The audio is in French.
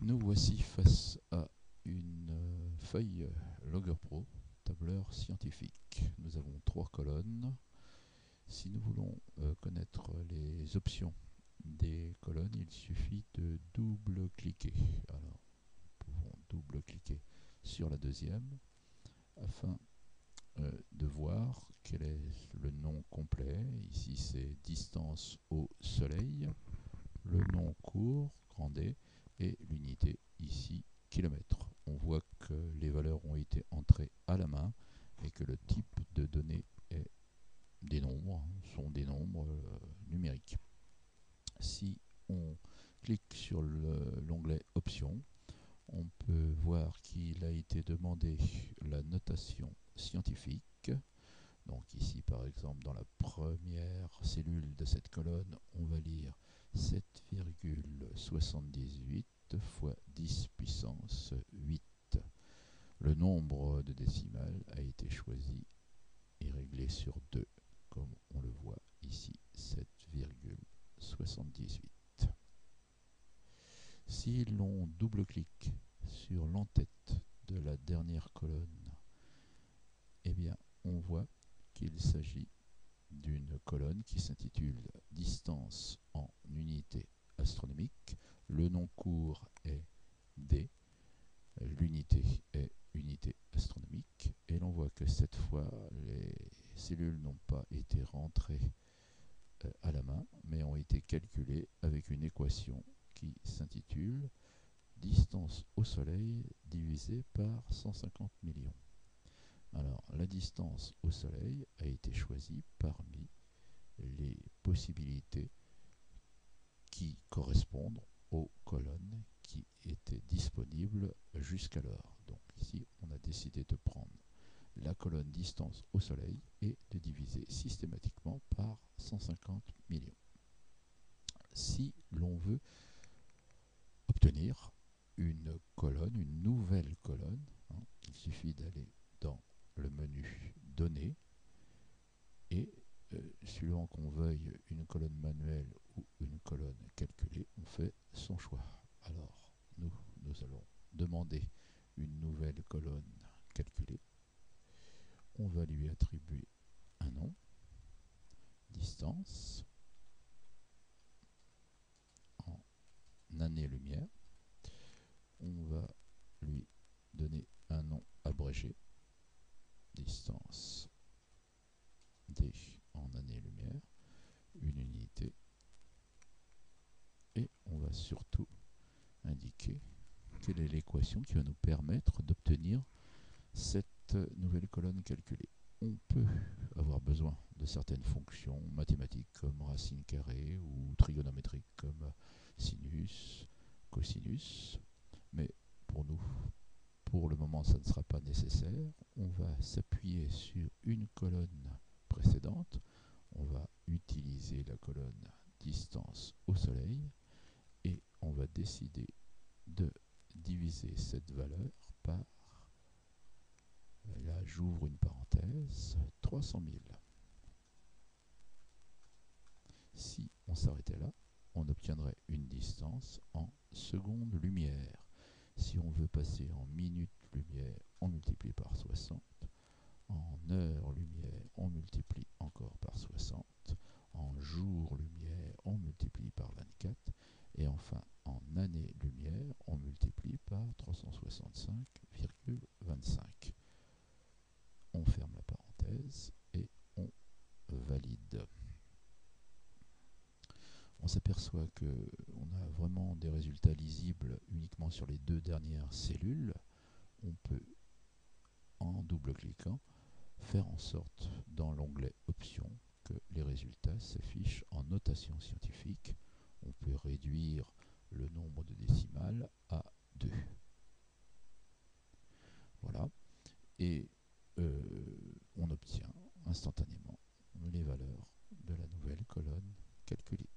Nous voici face à une feuille Logger Pro, tableur scientifique. Nous avons 3 colonnes. Si nous voulons connaître les options des colonnes, il suffit de double-cliquer. Alors, nous pouvons double-cliquer sur la deuxième afin de voir quel est le nom complet. Ici, c'est distance au soleil, le nom court, grand D, et l'unité ici, kilomètres. On voit que les valeurs ont été entrées à la main et que le type de données est des nombres, sont des nombres numériques. Si on clique sur l'onglet Options, on peut voir qu'il a été demandé la notation scientifique. Donc ici, par exemple, dans la première cellule de cette colonne, on va lire 7,78 fois 10 puissance 8. Le nombre de décimales a été choisi et réglé sur 2, comme on le voit ici, 7,78. Si l'on double-clique sur l'entête de la dernière colonne, eh bien, on voit qu'il s'agit d'une colonne qui s'intitule Distance en unité astronomique. Le nom court est D, l'unité est unité astronomique, et l'on voit que cette fois les cellules n'ont pas été rentrées à la main, mais ont été calculées avec une équation qui s'intitule Distance au Soleil divisé par 150 millions. Alors, la distance au Soleil a été choisie parmi les possibilités qui correspondent aux colonnes qui étaient disponibles jusqu'alors. Donc ici, on a décidé de prendre la colonne distance au Soleil et de diviser systématiquement par 150 millions. Si l'on veut obtenir une colonne, une nouvelle colonne, il suffit d'aller dans le menu Données et suivant qu'on veuille une colonne manuelle ou une colonne calculée, on fait son choix. Alors, nous allons demander une nouvelle colonne calculée. On va lui attribuer un nom, distance, en années-lumière. On va lui donner un nom abrégé, distance D en années-lumière, une unité, et on va surtout indiquer quelle est l'équation qui va nous permettre d'obtenir cette nouvelle colonne calculée. On peut avoir besoin de certaines fonctions mathématiques comme racine carrée ou trigonométriques comme sinus, cosinus, mais pour nous, pour le moment, ça ne sera pas nécessaire. On va s'appuyer sur une colonne précédente. On va utiliser la colonne distance au Soleil et on va décider de diviser cette valeur par, là j'ouvre une parenthèse, 300 000. Si on s'arrêtait là, on obtiendrait une distance en secondes lumière. Si on veut passer en minutes lumière, on multiplie par 60. En heures lumière, on multiplie encore par 60. En jours lumière, on multiplie par 24. Et enfin, en années lumière, on multiplie par 365,25. On ferme la parenthèse et on valide. On s'aperçoit qu'on a vraiment des résultats lisibles uniquement sur les 2 dernières cellules. On peut, en double-cliquant, faire en sorte, dans l'onglet Options, que les résultats s'affichent en notation scientifique. On peut réduire le nombre de décimales à 2. Voilà. Et on obtient instantanément les valeurs de la nouvelle colonne calculée.